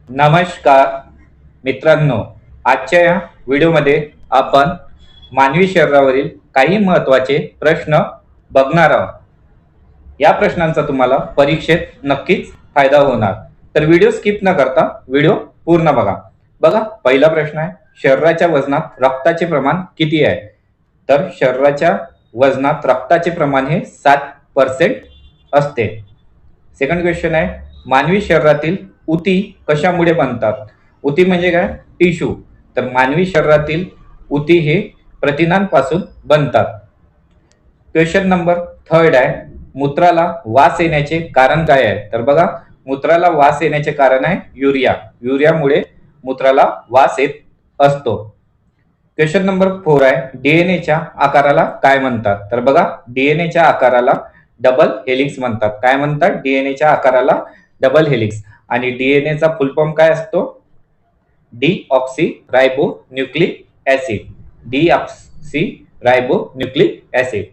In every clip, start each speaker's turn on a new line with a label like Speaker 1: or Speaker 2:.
Speaker 1: नमस्कार मित्रांनो, आजच्या या व्हिडिओमध्ये आपण मानवी शरीरावरील काही महत्त्वाचे प्रश्न बघणार आहोत. या प्रश्नांचा तुम्हाला परीक्षेत नक्कीच फायदा होणार. तर व्हिडिओ स्किप न करता व्हिडिओ पूर्ण बघा. बघा, पहिला प्रश्न आहे, शरीराच्या वजनात रक्ताचे प्रमाण किती आहे? तर शरीराच्या वजनात रक्ताचे प्रमाण हे 7% असते. सेकंड क्वेश्चन आहे, मानवी शरीरातील उती कशामुळे बनतात? उती म्हणजे काय? टिश्यू. तर मानवी शरीरातील उती हे प्रथिनांपासून बनतात. क्वेश्चन नंबर थर्ड आहे, मूत्राला वास येण्याचे कारण काय आहे? तर बघा, मूत्राला वास येण्याचे कारण आहे युरिया. युरियामुळे मूत्राला वास येत असतो. क्वेश्चन नंबर 4 आहे, डीएनएच्या आकाराला काय म्हणतात? तर बघा, डीएनएच्या आकाराला डबल हेलिक्स म्हणतात. काय म्हणतात? डीएनएच्या आकाराला डबल हेलिक्स. आणि डीएनएचा फुल फॉर्म काय असतो? Deoxyribonucleic acid. Deoxyribonucleic acid.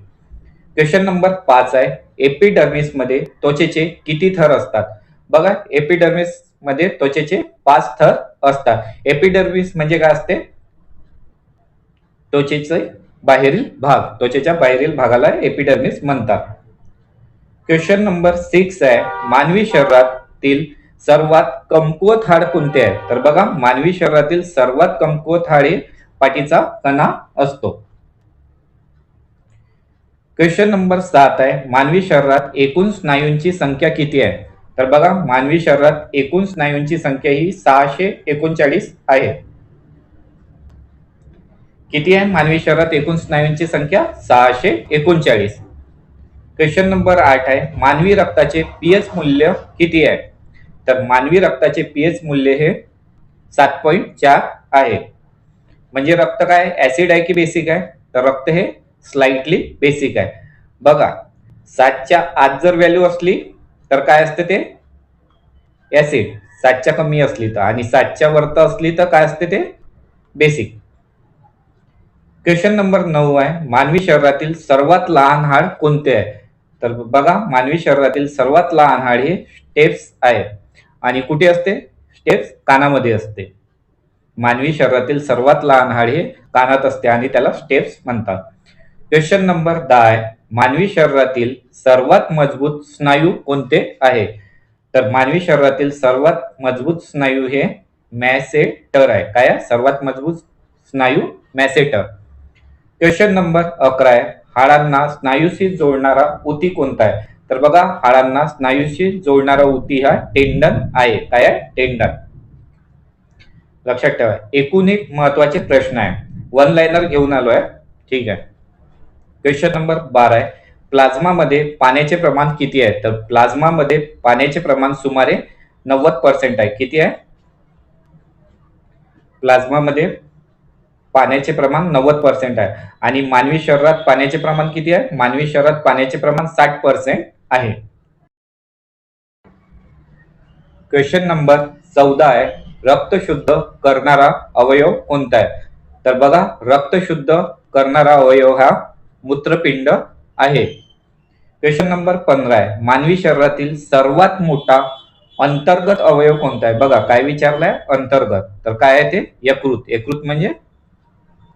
Speaker 1: Question number 5 आहे, एपिडर्मिस मध्ये त्वचेचे किती थर असतात? बघा, एपिडर्मिस मध्ये त्वचेचे 5 थर असतात. एपिडर्मिस म्हणजे काय असते? त्वचेचे बाहेरील भाग. त्वचेच्या बाहेरील भागाला एपिडर्मिस म्हणतात. क्वेश्चन नंबर 6 आहे, मानवी शरीरातील सर्वात कमकुवत हाड कोणते आहे? तर बघा, मानवी शरीरातील सर्वात कमकुवत हाड हे पाठीचा कणा असतो. क्वेश्चन नंबर 7 आहे, मानवी शरीरात एकूण स्नायूंची संख्या किती आहे? तर बघा, मानवी शरीरात एकूण स्नायूंची संख्या ही 639 आहे. किती आहे मानवी शरीरात एकूण स्नायूंची संख्या? 639. क्वेश्चन नंबर 8 आहे, मानवी रक्ताचे पीएच मूल्य किती आहे? तर मानवी रक्ताचे पीएच मूल्य हे 7.4 आहे. म्हणजे रक्त काय ऍसिड आहे की बेसिक आहे? तर रक्त हे स्लाइटली बेसिक आहे. बघा, 7च्या आत जर व्हॅल्यू असली तर काय असते ते? ऍसिड. 7च्या कमी असली तर, आणि 7च्या वरत असली तर काय असते ते? बेसिक. क्वेश्चन नंबर 9 आहे, मानवी शरीरातील सर्वात लहान हाड कोणते आहे? तर बघा, मानवी शरीरातील सर्वात लहान हाड हे स्टेप्स आहे. आणि कुठे असते? स्टेप्स कानामध्ये असते. मानवी शरीरातील सर्वात लहान हाड हे कानात असते आणि त्याला स्टेप्स म्हणतात. क्वेश्चन नंबर 10 आहे, मानवी शरीरातील सर्वात मजबूत स्नायू कोणते आहे? तर मानवी शरीरातील सर्वात मजबूत स्नायू हे मॅसेटर आहे. काय? सर्वात मजबूत स्नायू मॅसेटर. क्वेश्चन नंबर 11 आहे, हाडांना स्नायूशी जोडणारा उती कोणता आहे? तर बघा, हाडांना स्नायूशी जोडणारा उती हा टेंडन आहे. काय आहे? टेंडन. लक्षात ठेवा. एकूण एक महत्वाचे प्रश्न आहे. वन लाइनर घेऊन आलोय. ठीक आहे. क्वेश्चन नंबर 12 आहे, प्लाझ्मा मध्ये पाण्याचे प्रमाण किती आहे? तर प्लाझ्मा मध्ये पाण्याचे प्रमाण सुमारे 90% आहे. किती आहे? प्लाझ्मा मध्ये पाण्याचे प्रमाण 90% आहे. आणि मानवी शरीरात पाण्याचे प्रमाण किती आहे? मानवी शरीरात पाण्याचे प्रमाण 60% आहे. क्वेश्चन नंबर 14 आहे, रक्त शुद्ध करणारा अवयव कोणता आहे? तर बघा, रक्त शुद्ध करणारा अवयव हा मूत्रपिंड आहे. क्वेश्चन नंबर 15 आहे, मानवी शरीरातील सर्वात मोठा अंतर्गत अवयव कोणता आहे? बघा, काय विचारलंय? अंतर्गत. तर काय आहे ते? यकृत. यकृत म्हणजे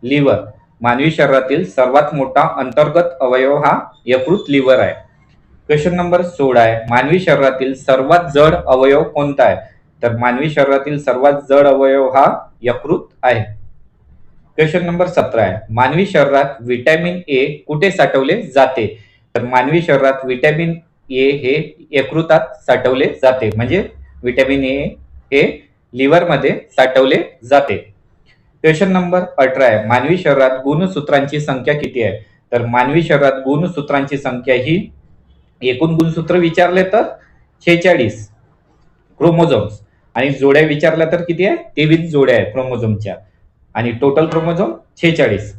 Speaker 1: लिव्हर. मानवी शरीरातील सर्वात मोठा अंतर्गत अवयव हा यकृत, लिव्हर आहे. क्वेश्चन नंबर 16 आहे, मानवी शरीरातील सर्वात जड अवयव कोणता आहे? तर मानवी शरीरातील सर्वात जड अवयव हा यकृत आहे. क्वेश्चन नंबर 17 आहे, मानवी शरीरात विटॅमिन ए कुठे साठवले जाते? तर मानवी शरीरात विटॅमिन ए हे यकृतात साठवले जाते. म्हणजे विटॅमिन ए हे लिव्हर मध्ये साठवले जाते. क्वेश्चन नंबर 18 आहे, मानवी शरीरात गुणसूत्रांची संख्या किती आहे? तर मानवी शरीरात गुणसूत्रांची संख्या ही, एकूण गुणसूत्र विचारले तर 46 क्रोमोझोम्स, आणि जोड्या विचारल्या तर किती आहे? 23 जोड्या आहेत क्रोमोझोमच्या, आणि टोटल क्रोमोझोम 46.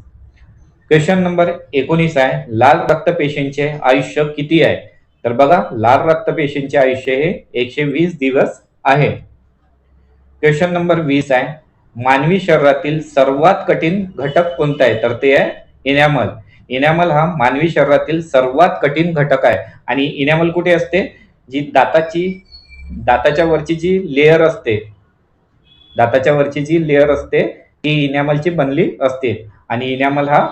Speaker 1: क्वेश्चन नंबर 19 आहे, लाल रक्तपेशींचे आयुष्य किती आहे? तर बघा, लाल रक्तपेशींचे आयुष्य हे 120 दिवस आहे. क्वेश्चन नंबर 20 आहे, मानवी शरीरातील सर्वात कठीण घटक कोणता आहे? तर ते आहे इनॅमल. इनॅमल हा मानवी शरीरातील सर्वात कठीण घटक आहे. आणि इनॅमल कुठे असते? जी दाताच्या वरची जी लेयर असते, दाताच्या वरची जी लेअर असते ती इनॅमलची बनली असते आणि इनॅमल हा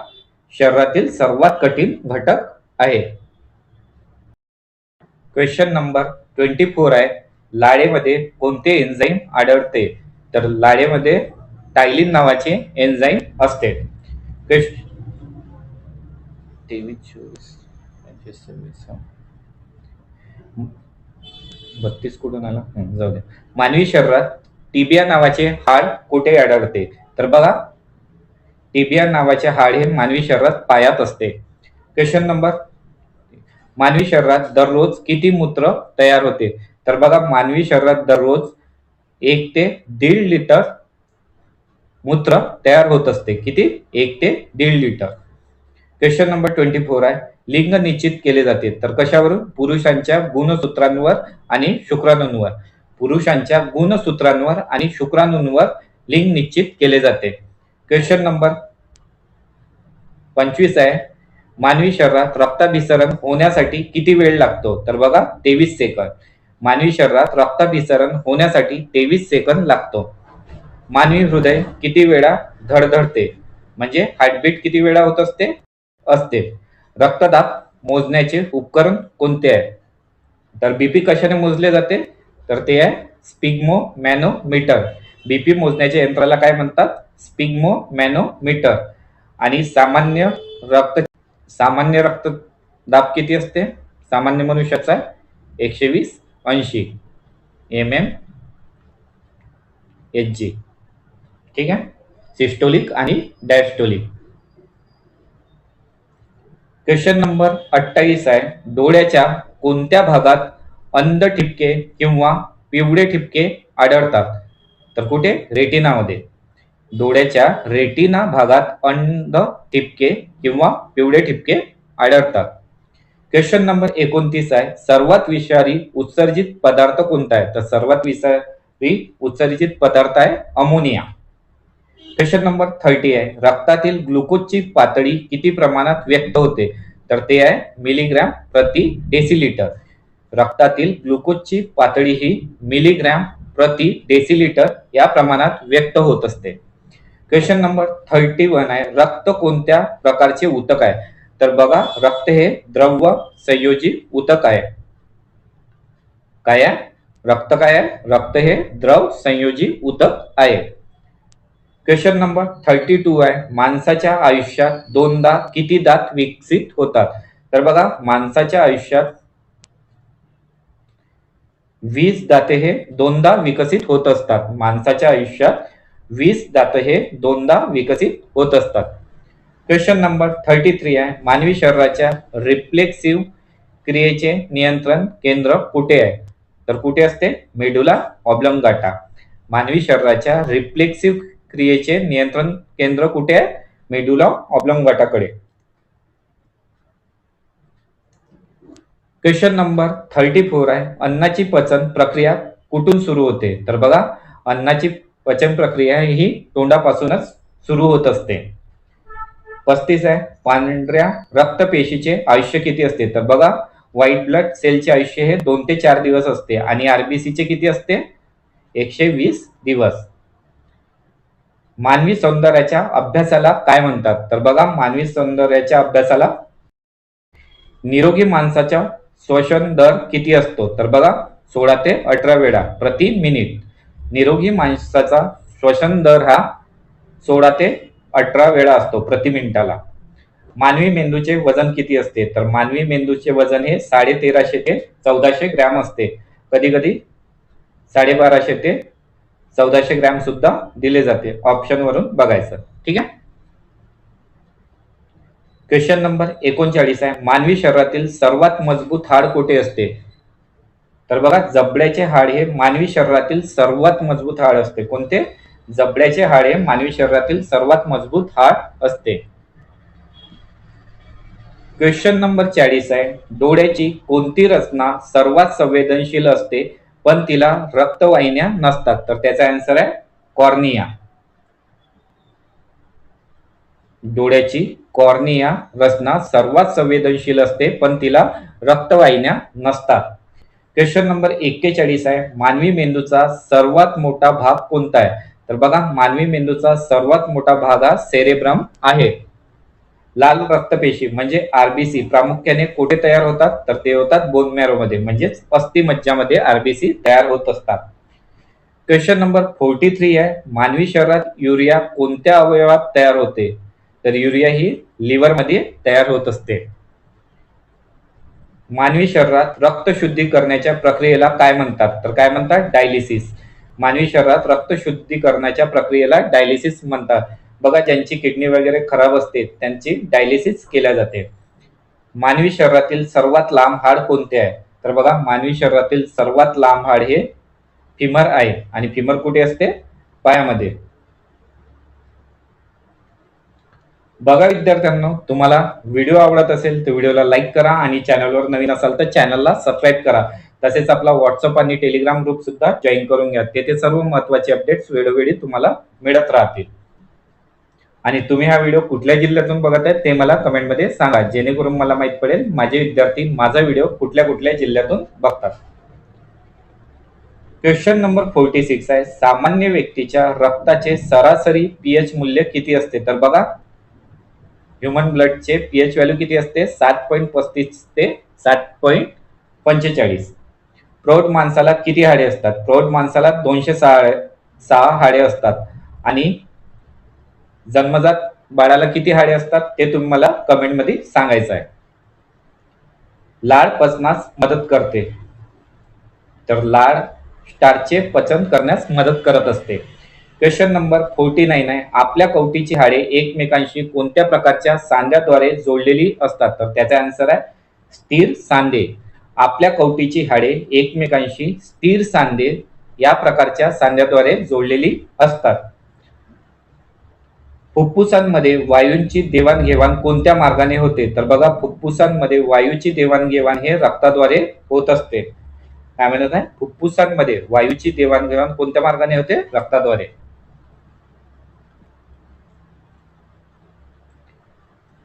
Speaker 1: शरीरातील सर्वात कठीण घटक आहे. क्वेश्चन नंबर 24 आहे, लाळेमध्ये कोणते एन्झाईम आढळते? तर लाळेमध्ये टायलिन नावाचे एन्झाईम असते. 32 कुठून आला? जाऊ दे. मानवी शरीरात टिबिया नावाचे हाड कुठे आढळते? तर बघा, टिबिया नावाचे हाड हे मानवी शरीरात पायात असते. क्वेश्चन नंबर, मानवी शरीरात दररोज किती मूत्र तयार होते? तर बघा, मानवी शरीरात दररोज 1 ते 1.5 लिटर मूत्र तयार होत असते. किती? 1 ते 1.5 लिटर. क्वेश्चन नंबर 24 आहे, लिंग निश्चित केले जाते तर कशावरून? पुरुषांच्या गुणसूत्रांवर आणि शुक्राणूंवर. पुरुषांच्या गुणसूत्रांवर आणि शुक्राणूंवर लिंग निश्चित केले जाते. क्वेश्चन नंबर 25 आहे, मानवी शरीरात रक्ताभिसरण होण्यासाठी किती वेळ लागतो? तर बघा, 23 सेकंद. मानवी शरीरात रक्ताभिसरण होण्यासाठी 23 सेकंद लागतो. मानवी हृदय किती वेळा धडधडते? म्हणजे हार्टबीट किती वेळा होत असते? रक्तदाब मोजण्याचे उपकरण कोणते आहे? तर बीपी कशाने मोजले जाते? तर ते आहे स्पिग्मोमॅनोमीटर. बीपी मोजण्याच्या यंत्राला काय म्हणतात? स्पिग्मोमॅनोमीटर. आणि सामान्य रक्तदाब किती असते सामान्य मनुष्याचा? 120/80 mmHg. ठीक आहे, सिस्टोलिक आणि डायस्टोलिक. क्वेश्चन नंबर 28 आहे, डोळ्याच्या कोणत्या भागात अंध ठिपके किंवा पिवळे ठिपके आढळतात? तर कुठे? रेटिनामध्ये. डोळ्याच्या रेटिना भागात अंध ठिपके किंवा पिवळे ठिपके आढळतात. क्वेश्चन नंबर 29 आहे, सर्वात विषारी उत्सर्जित पदार्थ कोणता आहे? तर सर्वात विषारी उत्सर्जित पदार्थ आहे अमोनिया. क्वेश्चन नंबर 30 आहे, रक्तातील ग्लुकोजची पातळी किती प्रमाणात व्यक्त होते? तर ते आहे मिलीग्रॅम प्रति डेसिलिटर. रक्तातील ग्लुकोजची पातळी ही मिलीग्रॅम प्रति डेसिलिटर या प्रमाणात व्यक्त होत असते. क्वेश्चन नंबर 31 आहे, रक्त कोणत्या प्रकारचे ऊतक आहे? तर बघा, रक्त हे द्रव संयोजी ऊतक आहे. काय आहे? रक्त काय आहे? रक्त हे द्रव संयोजी ऊतक आहे. क्वेश्चन नंबर 32 आहे, माणसाच्या आयुष्यात दोनदा किती दात विकसित होतात? तर बघा, माणसाच्या आयुष्यात 20 दाते हे दोनदा विकसित होत असतात. माणसाच्या आयुष्यात 20 दात हे दोनदा विकसित होत असतात. क्वेश्चन नंबर 33 आहे, मानवी शरीराच्या रिफ्लेक्सिव्ह क्रियेचे नियंत्रण केंद्र कुठे आहे? तर कुठे असते? Medulla oblongata. मानवी शरीराच्या रिफ्लेक्सिव्ह क्रियेचे नियंत्रण केंद्र कुठे आहे? मेडुला ऑब्लंगाटाकडे. क्वेश्चन नंबर 34 आहे, अन्नाची पचन प्रक्रिया कुठून सुरू होते? तर बघा, अन्नाची पचन प्रक्रिया ही तोंडापासूनच सुरू होत असते. 35 आहे, पांढऱ्या रक्तपेशीचे आयुष्य किती असते? तर बघा, व्हाईट ब्लड सेलचे आयुष्य हे 2 ते 4 दिवस असते आणि आरबीसीचे किती असते? 120 दिवस. मानवी सौंदर्याच्या अभ्यासाला काय म्हणतात? तर बघा, मानवी सौंदर्याच्या अभ्यासाला निरोगी माणसाचा श्वसन दर किती असतो? तर बघा, 16 ते 18 वेळा प्रति मिनिट. निरोगी माणसाचा श्वसन दर हा 16 ते 18 वेळा असतो प्रति मिनिटाला. मानवी मेंदूचे वजन किती असते? तर मानवी मेंदूचे वजन हे 1350 ते 1400 ग्रॅम असते. कधी कधी 1250 ते 1400 ग्रॅम सुद्धा दिले जाते. ऑप्शन वरून बघायचं. ठीक आहे. क्वेश्चन नंबर 39 आहे, मानवी शरीरातील सर्वात मजबूत हाड कुठे असते? तर बघा, जबड्याचे हाड हे मानवी शरीरातील सर्वात मजबूत हाड असते. कोणते? जबड्याचे हाड हे मानवी शरीरातील सर्वात मजबूत हाड असते. क्वेश्चन नंबर 40 आहे, डोळ्याची कोणती रचना सर्वात संवेदनशील असते पण तिला रक्तवाहिन्या नसतात? तर त्याचा आन्सर आहे कॉर्निया. डोळ्याची कॉर्निया रचना सर्वात संवेदनशील असते पण तिला रक्तवाहिन्या नसतात. क्वेश्चन नंबर 41 आहे, मानवी मेंदूचा सर्वात मोठा भाग कोणता आहे? तर बघा मानवी मेंदूचा सर्वात मोठा भाग हा सेरेब्रम आहे. लाल रक्तपेशी म्हणजे आरबीसी प्रामुख्याने कुठे तयार होतात, तर ते होतात बोन मॅरो मध्ये, म्हणजेच अस्थिमज्जामध्ये आरबीसी तयार होत असतात. क्वेश्चन नंबर 43 आहे, मानवी शरीरात युरिया कोणत्या अवयवात तयार होते, तर युरिया ही लिव्हर मध्ये तयार होत असते. मानवी शरीरात रक्त शुद्धी करण्याच्या प्रक्रियेला काय म्हणतात, तर काय म्हणतात, डायलिसिस. मानवी शरीरात रक्त शुद्धीकरणाच्या प्रक्रियेला डायलिसिस म्हणतात. बघा ज्यांची किडनी वगैरे खराब असते त्यांची डायलिसिस केल्या जाते. मानवी शरीरातील सर्वात लांब हाड कोणते आहे, तर बघा मानवी शरीरातील सर्वात लांब हाड हे फिमर आहे. आणि फिमर कुठे असते, पायामध्ये. बघा विद्यार्थ्यांनो, तुम्हाला व्हिडिओ आवडत असेल तर व्हिडिओला लाईक करा आणि चॅनलवर नवीन असाल तर चॅनलला सबस्क्राईब करा. तसेच आपला व्हॉट्सअप आणि टेलिग्राम ग्रुप सुद्धा जॉईन करून घ्या. तेथे सर्व महत्त्वाचे अपडेट्स वेळोवेळी तुम्हाला मिळत राहतील. आणि तुम्ही हा व्हिडिओ कुठल्या जिल्ह्यातून बघत आहे ते मला कमेंटमध्ये सांगा, जेणेकरून मला माहित पडेल माझे विद्यार्थी माझा व्हिडिओ कुठल्या कुठल्या जिल्ह्यातून बघतात. क्वेश्चन नंबर 46 आहे, सामान्य व्यक्तीच्या रक्ताचे सरासरी पीएच मूल्य किती असते, तर बघा ह्युमन ब्लडचे पीएच व्हॅल्यू किती असते, 7.35 ते 7.45. प्रौढ माणसाला किती हाडे असतात, प्रौढ माणसाला 206 हाडे असतात. आणि जन्मजात बाळाला किती हाडे असतात ते तुम्ही मला कमेंटमध्ये सांगायचं आहे. लाळ पचनास मदत करते, तर लाळ स्टार्चचे पचन करण्यास मदत करत असते. क्वेश्चन नंबर 49 आहे, आपल्या कवटीची हाडे एकमेकांशी कोणत्या प्रकारच्या सांध्याद्वारे जोडलेली असतात, तर त्याचा आन्सर आहे स्थिर सांधे. आपल्या कवटीची हाडे एकमेकांशी स्थिर सांधे या प्रकारच्या सांध्याद्वारे जोडलेली असतात. फुफ्फुसांमध्ये वायूंची देवाणघेवाण कोणत्या मार्गाने होते, तर बघा फुफ्फुसांमध्ये वायूची देवाणघेवाण हे रक्ताद्वारे होत असते. काय म्हणत आहे, फुफ्फुसांमध्ये वायूची देवाणघेवाण कोणत्या मार्गाने होते, रक्ताद्वारे.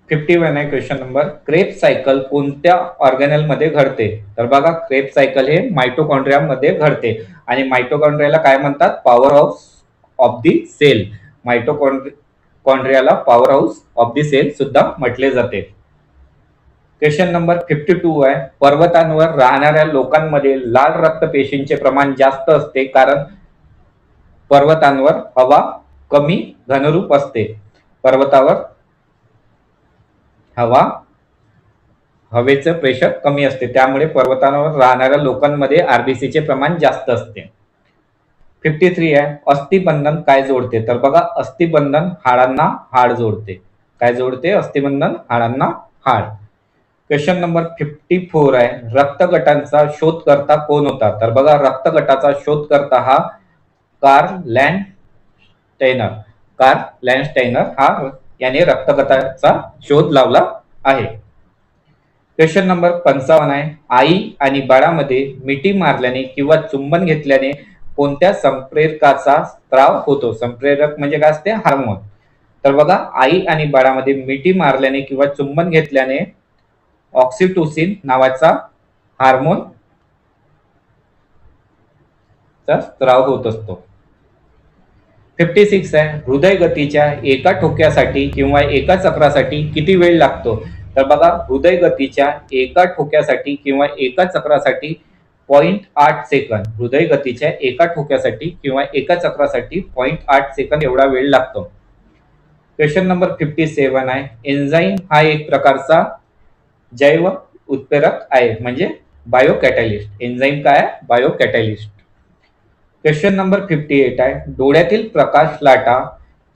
Speaker 1: 51 आहे क्वेश्चन नंबर, क्रेब सायकल कोणत्या ऑर्गॅनल मध्ये घडते, तर बघा क्रेब सायकल हे मायटोकॉन्ड्रिया मध्ये घडते. आणि मायटोकॉन्ड्रियाला काय म्हणतात, powerhouse of the cell. मायटोकॉन्ड्रियाला powerhouse of the cell सुद्धा म्हटले जाते. क्वेश्चन नंबर 52 आहे, पर्वतांवर राहणाऱ्या लोकांमध्ये लाल रक्तपेशींचे प्रमाण जास्त असते कारण पर्वतांवर हवा कमी घनरूप असते. पर्वतावर हवेचं प्रेशर कमी असते, त्यामुळे पर्वतांवर राहणाऱ्या लोकांमध्ये आरबीसीचे प्रमाण जास्त असते. 53 आहे, अस्थिबंधन काय जोडते, तर बघा अस्थिबंधन हाडांना हाड जोडते. काय जोडते, अस्थिबंधन हाडांना हाड. क्वेश्चन नंबर 54 आहे, रक्तगटांचा शोधकर्ता कोण होता, तर बघा रक्तगटाचा शोधकर्ता हा कार्ल लँडस्टायनर हा याने रक्तगटाचा शोध लावला आहे. क्वेश्चन नंबर 55 आहे, आई आणि बाळामध्ये मिठी मारल्याने किंवा चुंबन घेतल्याने कोणत्या संप्रेरकाचा स्त्राव होतो. संप्रेरक म्हणजे काय असते, हार्मोन. तर बघा आई आणि बाळामध्ये मिठी मारल्याने किंवा चुंबन घेतल्याने ऑक्सिटोसिन नावाचा हार्मोन चा स्त्राव होत असतो. 56 आहे, हृदय गतीच्या एका ठोक्यासाठी किंवा एका चक्रासाठी किती वेळ लागतो, तर बघा हृदय गतीच्या एका ठोक्यासाठी किंवा एका चक्रासाठी 0.8 सेकंद. हृदय गतीच्या एका ठोक्यासाठी किंवा एका चक्रासाठी 0.8 सेकंद एवढा वेळ लागतो. क्वेश्चन नंबर 57 आहे, एन्झाईम हा एक प्रकारचा जैव उत्प्रेरक आहे, म्हणजे बायोकॅटॅलिस्ट. एन्झाईम काय आहे, बायोकॅटॅलिस्ट. क्वेश्चन नंबर 58 आहे, डोळ्यातील प्रकाश लाटा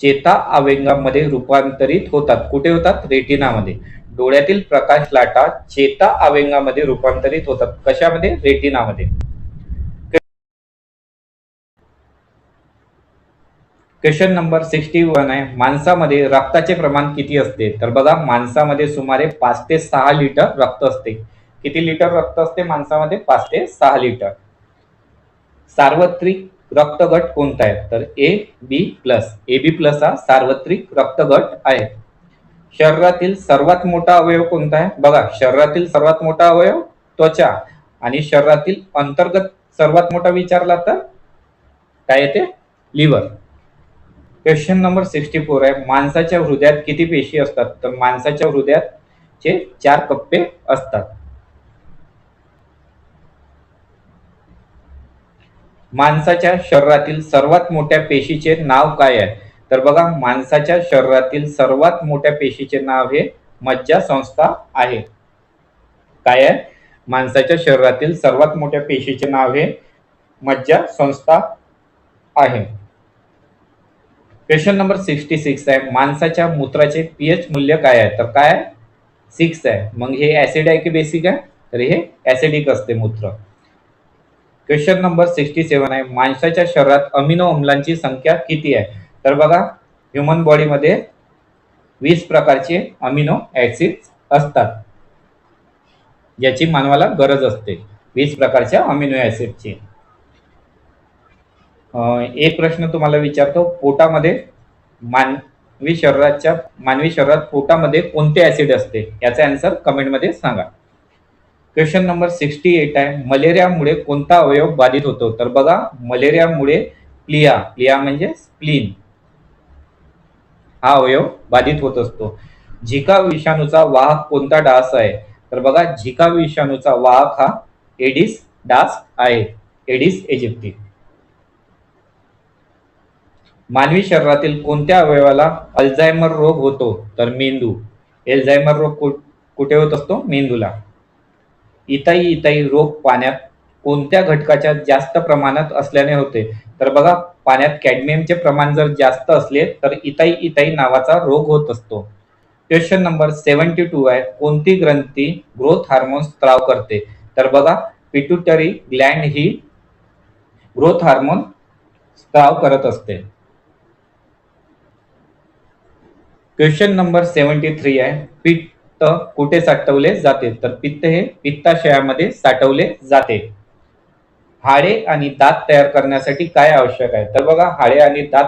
Speaker 1: चेता आवेगामध्ये रूपांतरित होतात. कुठे होतात, रेटिनामध्ये. डोळ्यातील प्रकाश लाटा चेता आवेगामध्ये रूपांतरित होतात. कशामध्ये, रेटिनामध्ये. क्वेश्चन नंबर 61 आहे, माणसामध्ये रक्ताचे प्रमाण किती असते, तर बघा माणसामध्ये सुमारे 5 ते 6 लिटर रक्त असते. किती लिटर रक्त असते माणसामध्ये, 5 ते 6 लिटर. सार्वत्रिक रक्तगट कोणता आहे, तर AB+ हा सार्वत्रिक रक्तगट आहे. शरीरातील सर्वात मोठा अवयव कोणता आहे, बघा शरीरातील सर्वात मोठा अवयव त्वचा. आणि शरीरातील अंतर्गत सर्वात मोठा विचारला तर काय येते, लिव्हर. क्वेश्चन नंबर 64 आहे, माणसाच्या हृदयात किती पेशी असतात? तर माणसाच्या हृदयात चे 4 कप्पे असतात. माणसाच्या शरीरातील सर्वात मोठ्या पेशीचे नाव काय आहे? तर बघा, माणसाच्या शरीरातील सर्वात मोठ्या पेशीचे नाव हे मज्जासंस्था आहे. काय आहे? माणसाच्या शरीरातील सर्वात मोठ्या पेशीचे नाव हे मज्जासंस्था आहे. क्वेश्चन नंबर 66 आहे, माणसाच्या मूत्राचे पीएच मूल्य काय आहे? तर काय 6 आहे. मग हे ऍसिड आहे की बेसिक आहे? तर हे ऍसिडिक असते मूत्र. क्वेश्चन नंबर 67 आहे, माणसाच्या शरीरात अमिनो अम्लांची संख्या किती आहे? तर बघा, ह्युमन बॉडीमध्ये 20 प्रकारचे अमिनो ऍसिड असतात, ज्याची मानवाला गरज असते. 20 प्रकारच्या अमिनो ऍसिडची. एक प्रश्न तुम्हाला विचारतो, पोटामध्ये मानवी शरीरात पोटामध्ये कोणते ऍसिड असते? याचा आन्सर कमेंटमध्ये सांगा. क्वेश्चन नंबर 68 आहे, मलेरियामुळे कोणता अवयव बाधित होतो? तर बघा, मलेरियामुळे प्लिया म्हणजे स्प्लीन हा अवयव बाधित होत असतो. झिका विषाणूचा वाहक कोणता डास आहे? तर बघा, झिका विषाणूचा वाहक हा एडिस डास आहे, एडिस एजिप्ती. मानवी शरीरातील कोणत्या अवयवाला अल्झायमर रोग होतो? तर मेंदू. अल्झायमर रोग कुठे होत असतो? मेंदूला. इताई रोग पाण्यात कोणत्या घटकाच्या जास्त प्रमाणात असल्याने होते? तर बघा, पाण्यात कॅडमियमचे प्रमाण जर जास्त असले तर इताई नावाचा रोग होत असतो. क्वेश्चन नंबर 72 आहे, कोणती ग्रंथी ग्रोथ हार्मोन स्त्राव करते? तर बघा, पिट्युटरी ग्लॅंड ही ग्रोथ हार्मोन स्त्राव करत असते. क्वेश्चन नंबर 73 आहे, पित्त कुठे साठवले जाते? तर पित्त हे पित्ताशयामध्ये साठवले जाते. हाडे आणि दात तयार करण्यासाठी काय आवश्यक आहे? तर बघा, हाडे आणि दात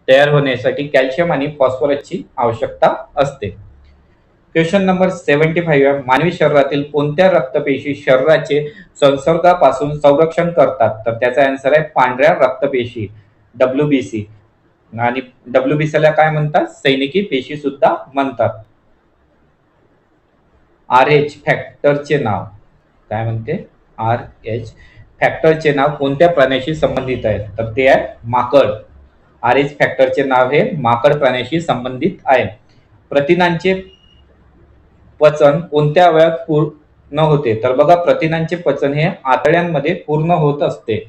Speaker 1: तयार होण्यासाठी कॅल्शियम आणि फॉस्फरसची आवश्यकता असते. क्वेश्चन नंबर 75 आहे, मानवी शरीरातील कोणत्या रक्तपेशी शरीराचे संसर्गापासून संरक्षण करतात? तर त्याचा आन्सर आहे पांढऱ्या रक्तपेशी, WBC. आणि WBCला काय म्हणतात? सैनिकी पेशी सुद्धा म्हणतात. RH फॅक्टरचे नाव काय म्हणते? RH फॅक्टरचे नाव कोणत्या प्राण्याशी संबंधित आहे? तर ते आहे माकड. RH फॅक्टरचे नाव हे माकड प्राण्याशी संबंधित आहे. प्रथिनांचे पचन कोणत्या अवयवात पूर्ण होते? तर बघा, प्रथिनांचे पचन हे आतड्यांमध्ये पूर्ण होत असते.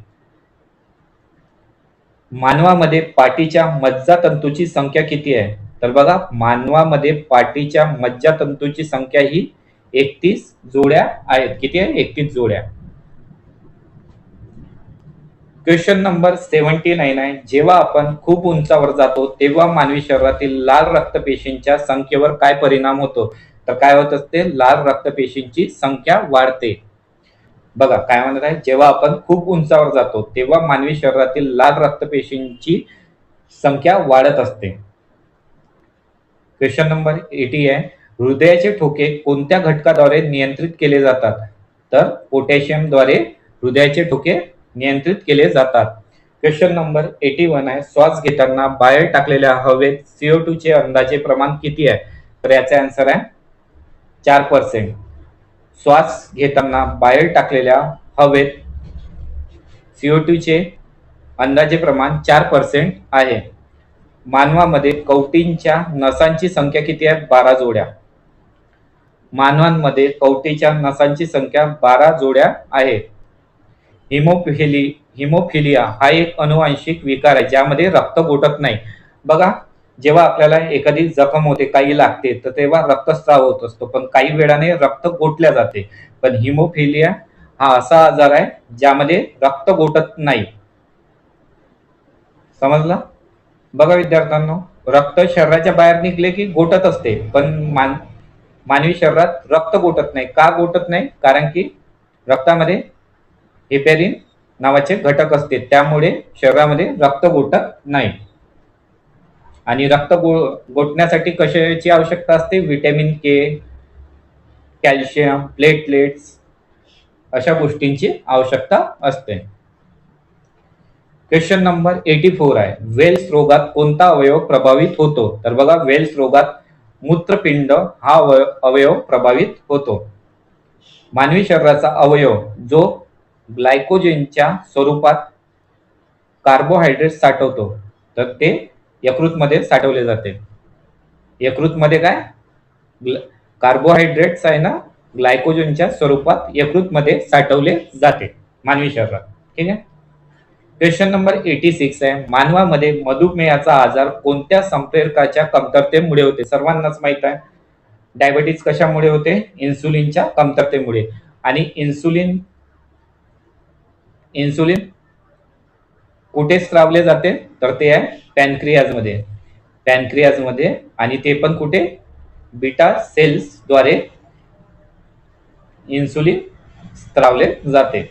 Speaker 1: मानवामध्ये पाठीच्या मज्जातंतूची संख्या किती आहे? तर बघा, मानवामध्ये पाठीच्या मज्जातंतूची संख्या ही 31 जोड्या आहेत. किती आहे? 31 जोड्या. क्वेश्चन नंबर 79 आहे, जेव्हा आपण खूप उंचावर जातो तेव्हा मानवी शरीरातील लाल रक्तपेशींच्या संख्येवर काय परिणाम होतो? तर काय होत असते? लाल रक्तपेशींची संख्या वाढते. बघा काय म्हणत आहे, जेव्हा आपण खूप उंचावर जातो तेव्हा मानवी शरीरातील लाल रक्तपेशींची संख्या वाढत असते. क्वेश्चन नंबर 80 आहे, हृदयाचे ठोके कोणत्या घटकाद्वारे नियंत्रित केले जातात? तर पोटॅशियमद्वारे हृदयाचे ठोके नियंत्रित केले जातात. क्वेश्चन नंबर 81 आहे, श्वास घेताना बाहेर टाकलेल्या हवेत CO2 चे अंदाजे प्रमाण किती आहे? तर याचा आन्सर आहे 4%. श्वास घेताना बाहेर टाकलेल्या हवेत CO2 चे अंदाजे प्रमाण 4% आहे. मानवामध्ये कवटींच्या नसांची संख्या किती आहे? 12 जोड्या. मानवांमध्ये कवटीच्या नसांची संख्या 12 जोड्या आहे. हिमोफिलिया हा एक अनुवांशिक विकार आहे ज्यामध्ये रक्त गोठत नाही. बघा, जेव्हा आपल्याला एखादी जखम होते, काही लागते, तर तेव्हा रक्तस्राव होत असतो, पण काही वेळाने रक्त गोठल्या जाते. पण हिमोफिलिया हा असा आजार आहे ज्यामध्ये रक्त गोठत नाही. समजलं? बघा विद्यार्थ्यांनो, रक्त शरीराच्या बाहेर निघले की गोठत असते, पण मानवी शरीरात रक्त गोठत नाही. का गोठत नाही? कारण की रक्तामध्ये हेपॅरिन नावाचे घटक असते, त्यामुळे शरीरामध्ये रक्त गोठत नाही. आणि रक्त गोठण्यासाठी कशाची आवश्यकता असते? व्हिटॅमिन के, कॅल्शियम, प्लेटलेट्स अशा गोष्टींची आवश्यकता असते. क्वेश्चन नंबर 84 आहे, वेल्स रोगात कोणता अवयव प्रभावित होतो? तर बघा, वेल्स रोगात मूत्रपिंड हा अवयव प्रभावित होतो. मानवी शरीराचा अवयव जो ग्लायकोजेनच्या स्वरूपात कार्बोहायड्रेट साठवतो, तर ते यकृतमध्ये साठवले जाते. यकृतमध्ये काय कार्बोहायड्रेट्स आहे ना, ग्लायकोजनच्या स्वरूपात यकृतमध्ये साठवले जाते मानवी शरीरात. ठीक आहे. क्वेश्चन नंबर 86 आहे, मानवामध्ये मधुमेहाचा आजार कोणत्या संप्रेरकाच्या कमतरतेमुळे होते? सर्वांनाच माहित आहे, डायबिटीज कशामुळे होते? इन्सुलिनच्या कमतरतेमुळे. आणि इन्सुलिन कुठे स्त्रावले जाते? तर ते आहे पॅनक्रियाजमध्ये. पॅनक्रियाजमध्ये, आणि ते पण कुठे? बीटा सेल्स द्वारे इन्सुलिन स्त्रावले जाते.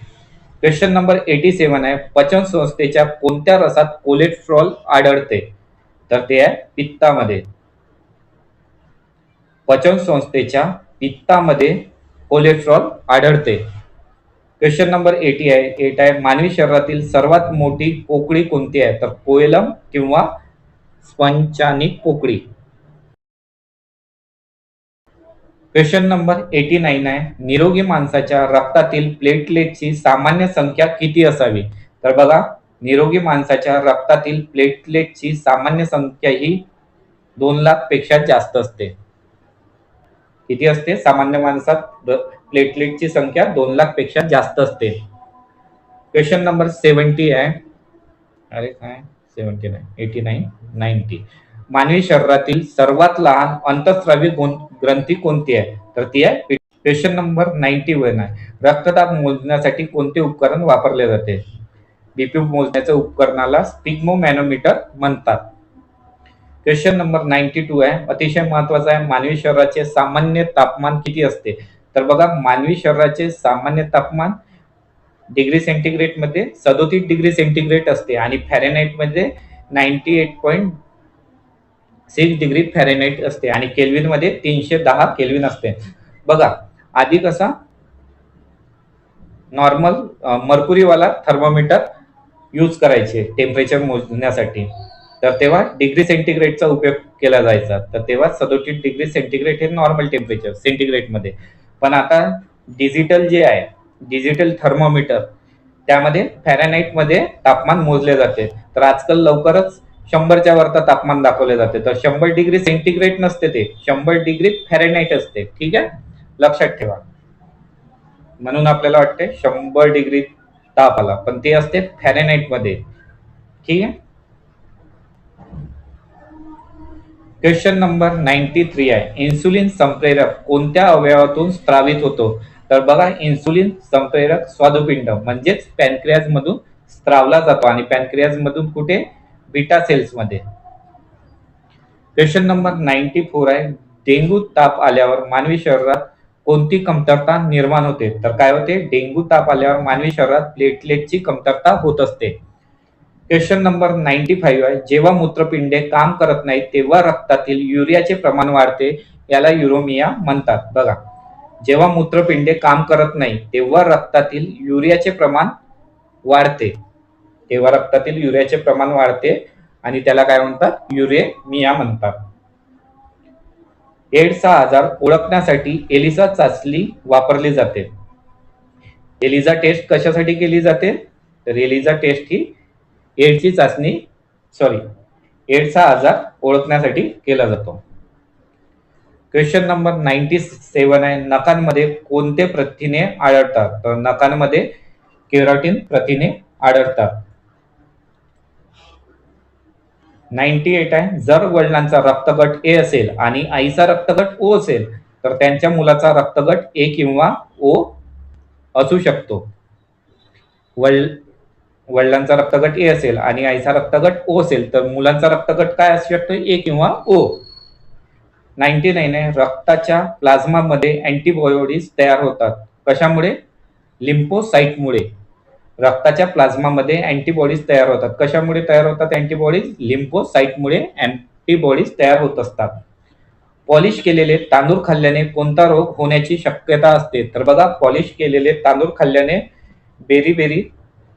Speaker 1: क्वेश्चन नंबर 87 आहे, पचन संस्थेच्या कोणत्या रसात कोलेस्ट्रॉल आढळते? तर ते आहे पित्तामध्ये. पचन संस्थेच्या पित्तामध्ये कोलेस्ट्रॉल आढळते. क्वेश्चन नंबर 88 आहे, मानवी शरीरातील सर्वात मोठी पोकळी कोणती आहे? तर कोएलम किंवा स्पंचानिक पोकळी. क्वेश्चन नंबर 89 आहे, निरोगी माणसाच्या रक्तातील प्लेटलेटची सामान्य संख्या किती असावी? तर बघा, निरोगी माणसाच्या रक्तातील प्लेटलेटची सामान्य संख्या ही 2 लाख पेक्षा जास्त असते. किती असते? सामान्य माणसात प्लेटलेटची संख्या 2 लाख पेक्षा जास्त असते. क्वेश्चन नंबर 70 आहे, अरे काय 70 नाही, 89 90. मानवी शरीरातील सर्वात लहान अंतःस्रावी ग्रंथी कोणती आहे? तर ती आहे. क्वेश्चन नंबर 91 आहे, रक्तदाब मोजण्यासाठी कोणते उपकरण वापरले जाते? बीपी मोजण्याच्या उपकरणाला स्पिग्मोमॅनोमीटर म्हणतात. क्वेश्चन नंबर 92 आहे, अतिशय महत्वाचा आहे, मानवी शरीराचे सामान्य तापमान किती असते? तर बघा, मानवी शरीराचे सामान्य तापमान डिग्री सेंटीग्रेड मध्ये 37 डिग्री सेंटीग्रेड असते, आणि फॅरेनहाइट मध्ये 98.6 डिग्री फॅरेनहाइट असते, आणि केल्विन मध्ये 310 केल्विन असते. बघा, आधी कसा नॉर्मल मर्क्युरीवाला थर्मोमीटर यूज करायचे टेम्परेचर मोजण्यासाठी, तर तेव्हा डिग्री सेंटीग्रेडचा उपयोग केला जायचा. तर तेव्हा 37 डिग्री सेंटीग्रेड हे नॉर्मल टेम्परेचर सेंटीग्रेड मध्ये. पण आता डिजिटल जे आहे, डिजिटल थर्मोमीटर, त्यामध्ये फॅरेनहाइट मध्ये तापमान मोजले जाते. तर आजकाल लवकरच 100च्या वरता तापमान दाखवले जाते. तर 100 डिग्री सेंटीग्रेड नसते, ते 100 डिग्री फॅरेनहाइट असते. ठीक आहे, लक्षात ठेवा. म्हणून आपल्याला वाटते 100 डिग्री ताप आला, पण ते असते फॅरेनहाइट मध्ये. ठीक आहे. क्वेश्चन नंबर 93 आहे, इन्सुलिन संप्रेरक कोणत्या अवयवातून स्त्रावित होतो? तर बघा, इन्सुलिन संप्रेरक स्वादुपिंड म्हणजेच पॅनक्रियाज मधून स्त्रावला जातो, आणि पॅनक्रियाज मधून कुठे? बीटा सेल्स मध्ये. क्वेश्चन नंबर 94 आहे, डेंग्यू ताप आल्यावर मानवी शरीरात कोणती कमतरता निर्माण होते? तर काय होते? डेंग्यू ताप आल्यावर मानवी शरीरात प्लेटलेटची कमतरता होत असते. क्वेश्चन नंबर 95 आहे, जेव्हा मूत्रपिंडे काम करत नाही तेव्हा रक्तातील युरियाचे प्रमाण वाढते, याला युरोमिया म्हणतात. बघा, जेव्हा मूत्रपिंडे काम करत नाही तेव्हा रक्तातील युरियाचे प्रमाण वाढते, तेव्हा रक्तातील युरियाचे प्रमाण वाढते, आणि त्याला काय म्हणतात? युरेमिया म्हणतात. एड्सचा आजार ओळखण्यासाठी एलिसा चाचणी वापरली जाते. एलिसा टेस्ट कशासाठी केली जाते? तर एलिसा टेस्ट ही एड्सची चाचणी एड्सचा आजार ओळखण्यासाठी केला जातो. क्वेश्चन नंबर 97 आहे, नखांमध्ये कोणते प्रथिने आढळतात? तर नखांमध्ये केराटिन प्रथिने आढळतात. 98 आहे, जर वडिलांचा रक्तगट ए असेल आणि आईचा रक्तगट ओ असेल तर त्यांच्या मुलाचा रक्तगट ए किंवा ओ असू शकतो. वडिलांचा रक्तगट ए असेल आणि आईचा रक्तगट ओ असेल तर मुलांचा रक्तगट काय असू शकतो? ए किंवा ओ. 99 आहे, रक्ताच्या प्लाझ्मामध्ये अँटीबॉडीज तयार होतात. कशामुळे? लिम्फोसाइटमुळे. रक्ताच्या प्लाझ्मामध्ये अँटीबॉडीज तयार होतात. कशामुळे तयार होतात अँटीबॉडीज? लिम्फोसाइटमुळे अँटीबॉडीज तयार होत असतात. पॉलिश केलेले तांदूळ खाल्ल्याने कोणता रोग होण्याची शक्यता असते? तर बघा, पॉलिश केलेले तांदूळ खाल्ल्याने बेरीबेरी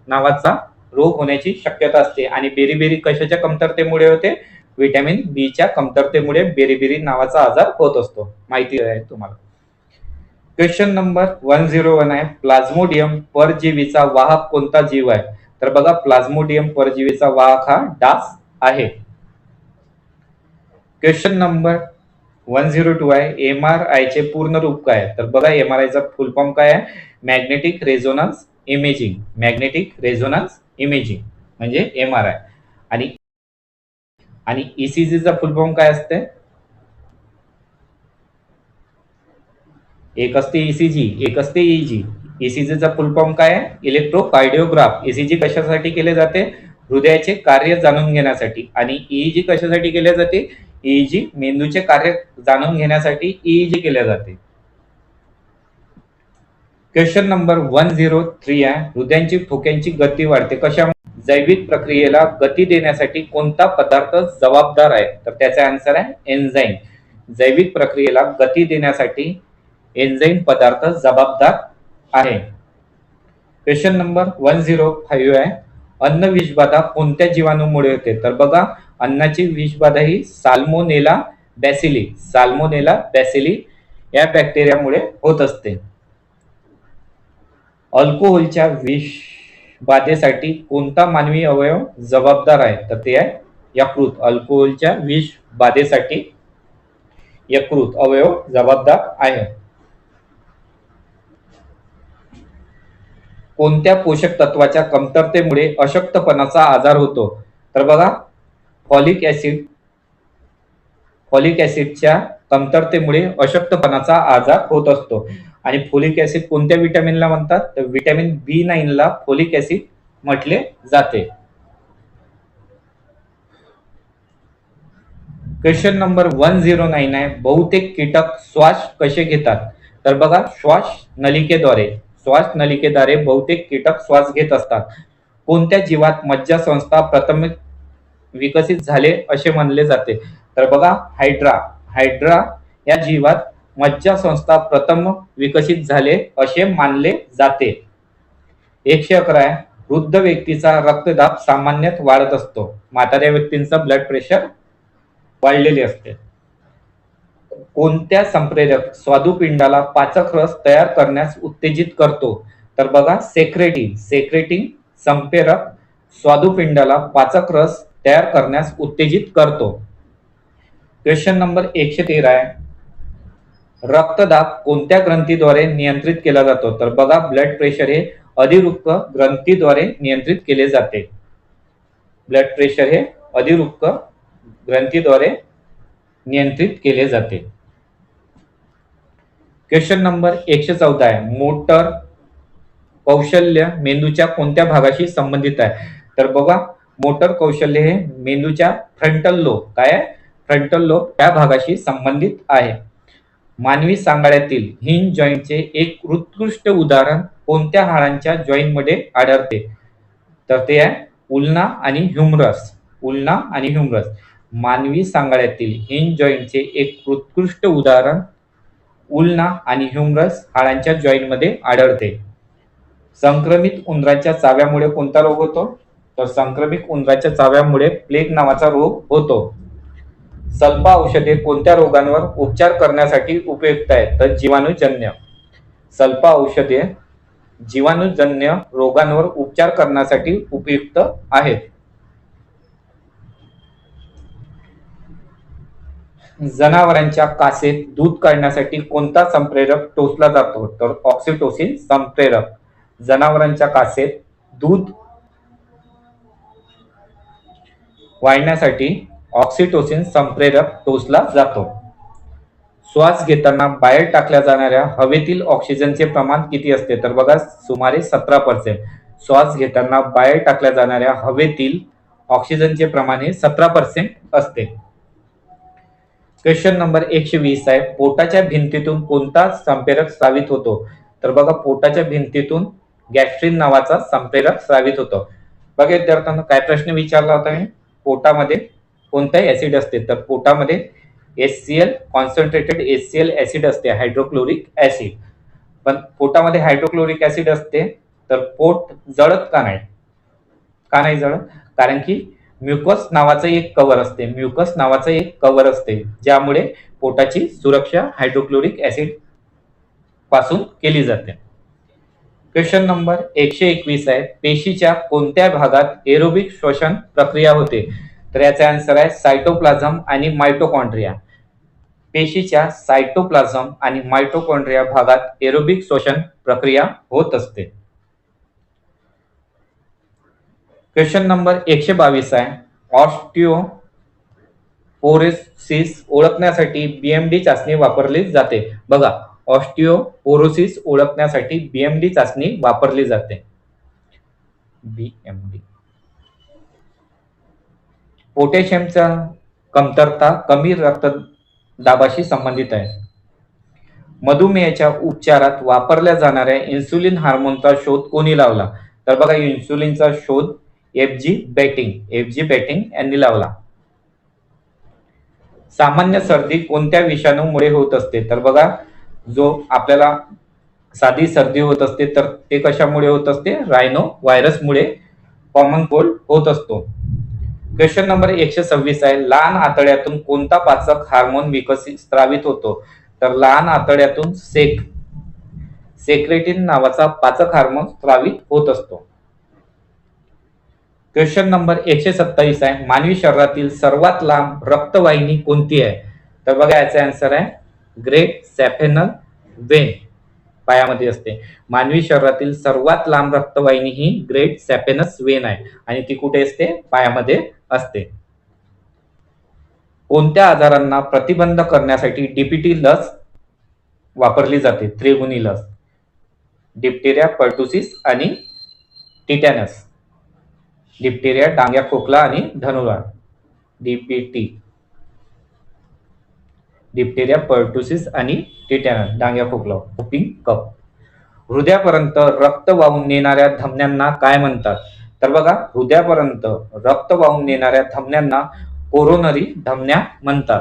Speaker 1: नावाचा रोग होण्याची शक्यता असते. आणि बेरीबेरी कशाच्या कमतरतेमुळे होते? व्हिटॅमिन बी च्या कमतरतेमुळे बेरीबेरी नावाचा आजार होत असतो. माहिती आहे तुम्हाला. क्वेश्चन नंबर 101 आहे, प्लाझ्मोडियम परजीवीचा वाहक कोणता जीव आहे? तर बघा, प्लाझ्मोडियम परजीवीचा वाहक हा डास आहे. क्वेश्चन नंबर 102 आहे, MRI चे पूर्ण रूप काय आहे? तर बघा, MRI चा फुल फॉर्म काय आहे? Magnetic resonance imaging. Magnetic resonance imaging म्हणजे MRI. आणि आणि ECG चा फुल फॉर्म काय असते? एक असते ECG, एक असते EG. ECG चा फुल फॉर्म काय आहे? इलेक्ट्रोकार्डिओग्राफ. ECG कशासाठी केले जाते? हृदयाचे कार्य जाणून घेण्यासाठी. आणि EEG कशासाठी केले जाते? EEG मेंदूचे कार्य जाणून घेण्यासाठी EEG केले जाते. क्वेश्चन नंबर 103 आहे, हृदयाची ठोक्यांची गती वाढते कशामुळे? जैविक प्रक्रियेला गती देण्यासाठी कोणता पदार्थ जबाबदार आहे? तर त्याचा आन्सर आहे एन्झाईम. जैविक प्रक्रियेला गती देण्यासाठी एन्झाईम पदार्थ जबाबदार आहे. क्वेश्चन नंबर 105 आहे, अन्न विषबाधा कोणत्या जीवाणूमुळे होते? तर बघा, अन्नाची विषबाधा ही साल्मोनेला बॅसिली. साल्मोनेला बॅसिली या बॅक्टेरियामुळे होत असते. अल्कोहोलच्या विषबाधेसाठी कोणता मानवी अवयव जबाबदार आहे? तर ते आहे यकृत. अल्कोहोलच्या विषबाधेसाठी यकृत अवयव जबाबदार आहे. कोणत्या पोषक तत्वाच्या कमतरतेमुळे अशक्तपणाचा आजार होतो? तर बघा, फॉलिक ऍसिड. फॉलिक ऍसिडच्या कमतरतेमुळे अशक्तपणाचा आजार होत असतो. आणि फॉलिक ऍसिड कोणत्या व्हिटॅमिनला म्हणतात? तर व्हिटॅमिन B9 ला फॉलिक ऍसिड म्हटले जाते. क्वेश्चन नंबर 109 आहे, बहुतेक कीटक श्वास कसे घेतात? तर बघा, श्वास नलिकेद्वारे. श्वास नलिकेद्वारे बहुतेक कीटक श्वास घेत असतात. कोणत्या जीवात मज्जासंस्था प्रथम विकसित झाले असे मानले जाते? तर बघा, हायड्रा. हायड्रा या जीवात मज्जासंस्था प्रथम विकसित झाले असे मानले जाते. 111 आहे, वृद्ध व्यक्तीचा रक्तदाब सामान्यत वाढत असतो. म्हाताऱ्या व्यक्तींचा ब्लड प्रेशर वाढलेले असते. कोणत्या संप्रेरक स्वादुपिंडाला पाचक रस तयार करण्यास उत्तेजित करतो? तर बघा, सेक्रेटिन. सेक्रेटिन संप्रेरक स्वादुपिंडाला पाचक रस तयार करण्यास उत्तेजित करतो. क्वेश्चन नंबर 113 आहे, रक्तदाब कोणत्या ग्रंथीद्वारे नियंत्रित केला जातो? तर बघा, ब्लड प्रेशर हे अधिवृक्क ग्रंथीद्वारे नियंत्रित केले जाते. ब्लड प्रेशर हे अधिवृक्क ग्रंथीद्वारे नियंत्रित केले जाते. क्वेश्चन नंबर 114 आहे, मोटर कौशल्य मेंदूच्या कोणत्या भागाशी संबंधित आहे? तर बघा, मोटर कौशल्य हे मेंदूच्या फ्रंटल लोब. काय आहे? फ्रंटल लोब या भागाशी संबंधित आहे. मानवी सांगाड्यातील हिंज जॉईंटचे एक उत्कृष्ट उदाहरण कोणत्या हाडांच्या जॉईंट मध्ये आढळते? तर ते आहे उल्ना आणि ह्युमरस. उल्ना आणि ह्युमरस. मानवी सांगाड्यातील हिंज जॉईंटचे एक उत्कृष्ट उदाहरण उल्ना आणि ह्युमरस हाडांच्या जॉईंट मध्ये आढळते. संक्रमित उंदराच्या चाव्यामुळे कोणता रोग होतो? तर संक्रमित उंदराच्या चाव्यामुळे प्लेग नावाचा रोग होतो. सल्फा औषधे कोणत्या रोगांवर उपचार करण्यासाठी उपयुक्त आहेत? तर जीवाणूजन्य. सल्फा औषधे जीवाणूजन्य रोगांवर उपचार करण्यासाठी उपयुक्त आहेत. जनावरांच्या कासेत दूध काढण्यासाठी कोणता संप्रेरक टोचला जातो? तर ऑक्सिटोसिन संप्रेरक. जनावरांच्या कासेत दूध वाढण्यासाठी ऑक्सिटोसिन संप्रेरक टोचला जातो. श्वास घेताना बाहेर टाकल्या जाणाऱ्या हवेतील ऑक्सिजनचे प्रमाण किती असते? तर बघा, सुमारे 17%. श्वास घेताना बाहेर टाकल्या जाणाऱ्या हवेतील ऑक्सिजनचे प्रमाण हे 17% असते. क्वेश्चन नंबर 120 आहे, पोटाच्या भिंतीतून कोणता संप्रेरक स्रावित होतो? तर बघा, पोटाच्या भिंतीतून गॅस्ट्रिन नावाचा संप्रेरक स्रावित होतो. बघा विद्यार्थ्यांनो, काय प्रश्न विचारला होता मी? पोटामध्ये कोणता ऍसिड असते? तर पोटामध्ये HCl कॉन्सन्ट्रेटेड HCl ऍसिड असते, हायड्रोक्लोरिक ऍसिड. पण पोटामध्ये हायड्रोक्लोरिक ऍसिड असते तर पोट जळत का नाही? का नाही जळत? कारण की म्युकस नावाचं एक कव्हर असते ज्यामुळे पोटाची सुरक्षा हायड्रोक्लोरिक ऍसिड पासून केली जाते. क्वेश्चन नंबर 121 आहे, पेशीच्या कोणत्या भागात एरोबिक श्वसन प्रक्रिया होते? तर याचा आन्सर आहे सायटोप्लाझम आणि मायटोकॉन्ड्रिया. पेशीच्या सायटोप्लाझम आणि मायटोकॉन्ड्रिया भागात एरोबिक श्वसन प्रक्रिया होत असते. क्वेश्चन नंबर 122 आहे, ऑस्टिओपोरोसिस ओळखण्यासाठी बीएमडी चाचणी वापरली जाते. बघा, ऑस्टिओपोरोसिस ओळखण्यासाठी बीएमडी चाचणी वापरली जाते. बीएमडी. पोटॅशियमचा कमतरता कमी रक्तदाबाशी संबंधित आहे. मधुमेहाच्या उपचारात वापरल्या जाणाऱ्या इन्सुलिन हार्मोनचा शोध कोणी लावला? तर बघा, इन्सुलिनचा शोध एफजी बेटिंग यांनी लावला. सामान्य सर्दी कोणत्या विषाणूमुळे होत असते? तर बघा, जो आपल्याला साधी सर्दी होत असते तर ते कशामुळे होत असते? रायनो व्हायरसमुळे कॉमन कोल्ड होत असतो. क्वेश्चन नंबर 126 आहे, लहान आतड्यातून कोणता पाचक हार्मोन स्रावित होतो? तर लहान आतड्यातून सेक्रेटिन नावाचा पाचक हार्मोन स्रावित होत असतो. क्वेश्चन नंबर 127 आहे, मानवी शरीरातील सर्वात लांब रक्तवाहिनी कोणती आहे? तर बघा, याचा आन्सर आहे ग्रेट सॅफेनल वेन पायामध्ये असते. मानवी शरीरातील सर्वात लांब रक्तवाहिनी ही ग्रेट सॅफेनस वेन आहे आणि ती कुठे असते? पायामध्ये असते. कोणत्या आजारांना प्रतिबंध करण्यासाठी डीपीटी लस वापरली जाते? त्रिगुणी लस. डिप्टेरिया, पर्टुसिस आणि टिटॅनस. डिप्टेरिया, डांग्या खोकला आणि धनुर्वात. डीपीटी. डिप्टेरिया, पर्टुसिस आणि टिटॅनस, डांग्या खोकला, व्होपिंग कफ. हृदयापर्यंत रक्त वाहून नेणाऱ्या धमन्यांना काय म्हणतात? तर बघा, हृदयापर्यंत रक्त वाहून नेणाऱ्या धमन्यांना कोरोनरी धमन्या म्हणतात.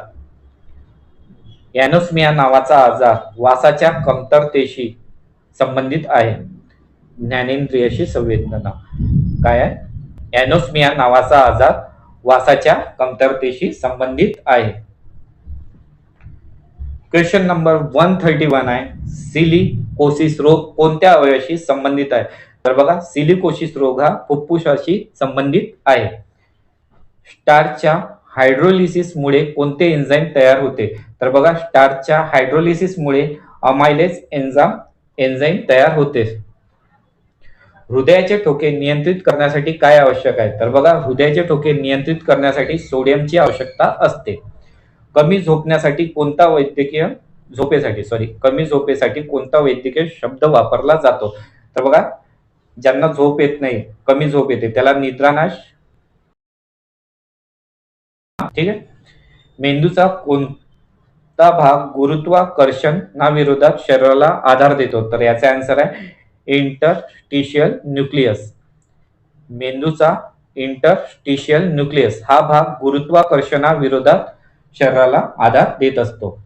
Speaker 1: एनोस्मिया नावाचा आजार वासाच्या कमतरतेशी संबंधित आहे. ज्ञानेंद्रियाशी संवेदना. काय आहे? एनोस्मिया नावाचा आजार वासाच्या कमतरतेशी संबंधित आहे. क्वेश्चन नंबर 131 आहे, सिलिकोसिस रोग कोणत्या अवयवाशी संबंधित आहे? तर बघा, सिलिकोसिस रोग हा फुफ्फुसाशी संबंधित आहे. स्टार्चच्या हायड्रोलिसिसमुळे कोणते एन्झाईम तयार होते? तर बघा, स्टार्चच्या हायड्रोलिसिसमुळे अमायलेज एन्झाईम तयार होते. हृदयाचे ठोके नियंत्रित करण्यासाठी काय आवश्यक आहे? तर बघा, हृदयाचे ठोके नियंत्रित करण्यासाठी सोडियमची आवश्यकता असते. कमी झोपेसाठी कोणता वैद्यकीय शब्द वापरला जातो? तर बघा, ज्यांना झोप येत नाही, कमी झोप येते, त्याला निद्रानाश. ठीक आहे. मेंदूचा कोणता भाग गुरुत्वाकर्षणाविरोधात शरीराला आधार देतो? तर याचा आन्सर आहे इंटरस्टिशियल न्यूक्लियस. मेंदूचा इंटरस्टिशियल न्यूक्लियस हा भाग गुरुत्वाकर्षणाविरोधात शरीराला आधार देत असतो.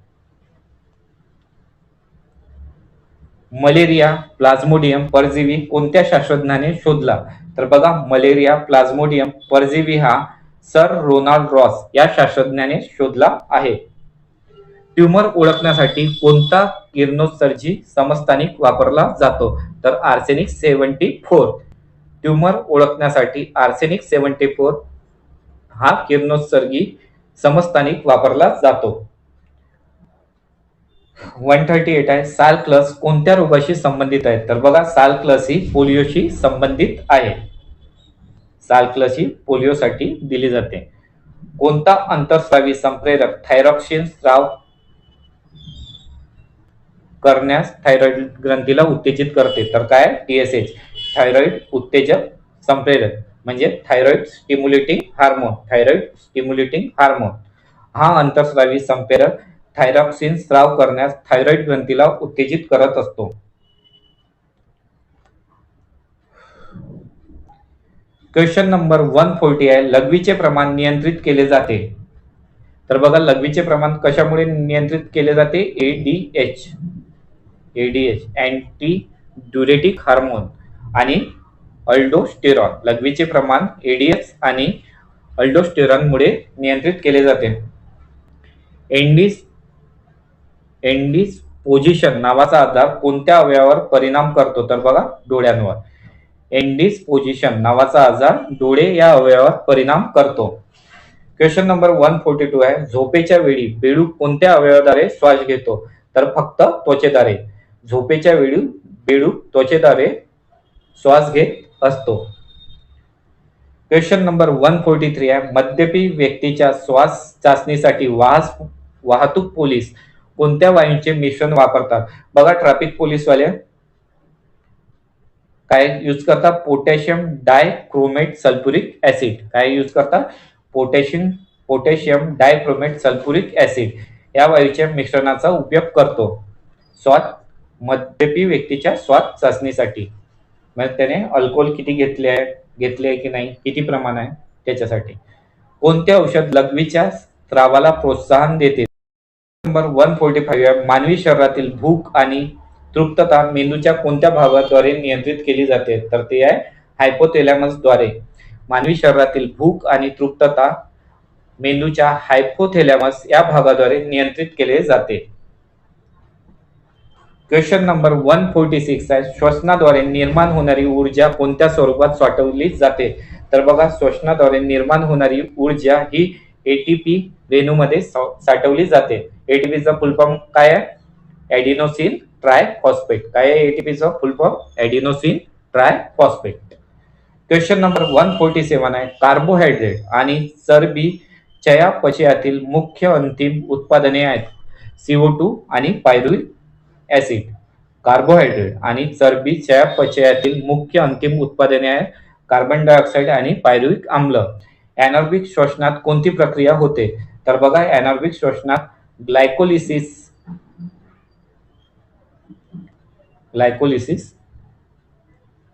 Speaker 1: मलेरिया प्लाझ्मोडियम परजीवी कोणत्या शास्त्रज्ञाने शोधला? तर बघा, मलेरिया प्लाझ्मोडियम परजीवी हा सर रोनाल्ड रॉस या शास्त्रज्ञाने शोधला आहे. ट्यूमर ओळखण्यासाठी कोणता किरणोत्सर्जी समस्थानिक वापरला जातो? तर आर्सेनिक 74. ट्यूमर ओळखण्यासाठी आर्सेनिक 74 हा किरणोत्सर्गी समस्थानिक वापरला जातो. 138 आहे, सालक्लस कोणत्या रोगाशी संबंधित आहे? तर बघा, सालक्लस ही पोलिओशी संबंधित आहे. सालक्लस ही पोलिओसाठी दिली जाते. कोणता अंतर्स्रावी संप्रेरक थायरॉक्सिन स्राव करण्यास थायरॉइड ग्रंथीला उत्तेजित करते? तर काय? TSH, थायरॉइड उत्तेजक संप्रेरक, म्हणजे थायरॉइड स्टिम्युलेटिंग हार्मोन. हा अंतर्स्रावी संप्रेरक थायरॉक्सिन स्राव करण्यास थायरॉइड ग्रंथीला उत्तेजित करत असतो. क्वेश्चन नंबर 140 आहे, लघवीचे प्रमाण नियंत्रित केले जाते. तर बघा, लघवीचे प्रमाण कशामुळे नियंत्रित केले जाते? ADH, अँटी ड्युरेटिक हार्मोन आणि अल्डोस्टेरॉन. लघवीचे प्रमाण एडीएच आणि अल्डोस्टेरॉनमुळे नियंत्रित केले जाते. एंडिस्पोजिशन नावाचा आजार कोणत्या अवयवावर परिणाम करतो? तर बघा डोळ्यांवर. एंडिस्पोजिशन नावाचा आजार डोळे या अवयवावर परिणाम करतो. क्वेश्चन नंबर 142 आहे, झोपेच्या वेळी बेडूक कोणत्या अवयवाद्वारे श्वास घेतो? तर फक्त त्वचेद्वारे. झोपेच्या वेळी बेडूक त्वचेद्वारे श्वास घेत असतो. क्वेश्चन नंबर 143 आहे, मद्यपी व्यक्तीच्या श्वास चाचणीसाठी वाहतूक पोलीस कोणत्या वायूंचे मिश्रण वापरतात? बघा ट्रॅफिक पोलीसवाले काय यूज करतात? Potassium dichromate sulphuric acid. काय यूज करतात? पोटॅशियम डायक्रोमेट सल्फ्युरिक ऍसिड या वायूच्या मिश्रणाचा उपयोग करतो मद्यपी व्यक्तीच्या श्वास चाचणीसाठी. म्हणजे त्याने अल्कोहोल किती घेतले की नाही, किती प्रमाण आहे त्याच्यासाठी. कोणते औषध लघवीच्या स्रावाला प्रोत्साहन देते? नंबर 145 आहे, मानवी शरीरातील भूक आणि तृप्तता मेंदूच्या कोणत्या भागाद्वारे नियंत्रित केली जाते? तर ते आहे हायपोथॅलॅमस द्वारे. मानवी शरीरातील भूक आणि तृप्तता मेंदूच्या हायपोथॅलॅमस या भागाद्वारे नियंत्रित केले जाते. क्वेश्चन नंबर 146 आहे, श्वसनाद्वारे निर्माण होणारी ऊर्जा कोणत्या स्वरूपात साठवली जाते? तर बघा श्वसनाद्वारे निर्माण होणारी ऊर्जा ही एटीपी रेणूमध्ये साठवली जाते. एटीपीचा फुल फॉर्म काय आहे? Adenosine triphosphate. काय आहे एटीपीचा full form? Adenosine triphosphate. Question number 147 आहे, कार्बोहायड्रेट आणि चरबी चयापचयातील मुख्य अंतिम उत्पादने आहेत CO2 आणि पायरुव्हिक ऍसिड. कार्बोहायड्रेट आणि चरबी चयापचयातील मुख्य अंतिम उत्पादने आहेत कार्बन डायऑक्साइड आणि पायरुव्हिक आम्ल. एनारोबिक श्वसनात कोणती प्रक्रिया होते? तर बघा एनारोबिक श्वसनात ग्लायकोलिसिस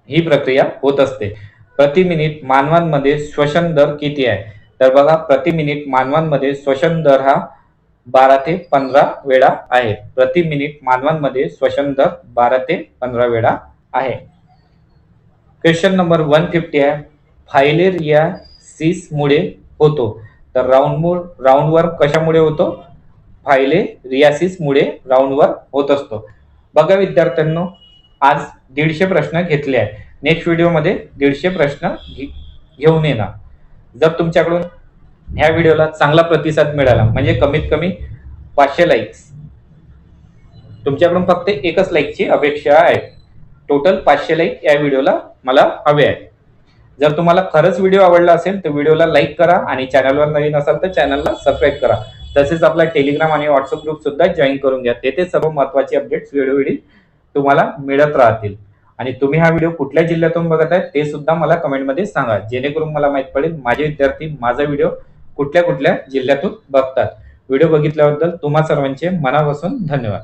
Speaker 1: ही प्रक्रिया होत असते. प्रति मिनिट मानवांमध्ये श्वसन दर किती आहे? तर बघा प्रति मिनिट मानवांमध्ये श्वसन दर हा 12 ते 15 वेळा आहे. प्रति मिनिट मानवांमध्ये श्वसन दर 12 ते 15 वेळा आहे. क्वेश्चन नंबर 150 आहे, फायलेरियासिस मुळे होतो. तर राऊंडवर कशामुळे होतो? फायलेरियासिस मुळे राऊंडवर होत असतो. बघा विद्यार्थ्यांनो, आज 150 प्रश्न घेतले आहे. नेक्स्ट व्हिडिओमध्ये 150 प्रश्न घेऊन येणार. जर तुमच्याकडून ह्या व्हिडिओला चांगला प्रतिसाद मिळाला, म्हणजे कमीत कमी 500 लाईक्स, तुमच्याकडून फक्त एकच लाईकची अपेक्षा आहे. टोटल 500 लाईक या व्हिडिओला मला हवे आहे. जर तुम्हाला खरंच व्हिडिओ आवडला असेल तर व्हिडिओला लाईक करा आणि चॅनलवर नवीन असाल तर चॅनलला सबस्क्राईब करा. तसेच आपला टेलिग्राम आणि व्हॉट्सअप ग्रुप सुद्धा जॉईन करून घ्या. तेथे सर्व महत्त्वाचे अपडेट्स वेळोवेळी तुम्हाला मिळत राहतील. आणि तुम्ही हा व्हिडिओ कुठल्या जिल्ह्यातून बघत आहे ते सुद्धा मला कमेंटमध्ये सांगा, जेणेकरून मला माहित पडेल माझे विद्यार्थी माझा व्हिडिओ कुठल्या जिल्ह्यातून बघतात. व्हिडिओ बघितल्याबद्दल तुम्हा सर्वांचे मनापासून धन्यवाद.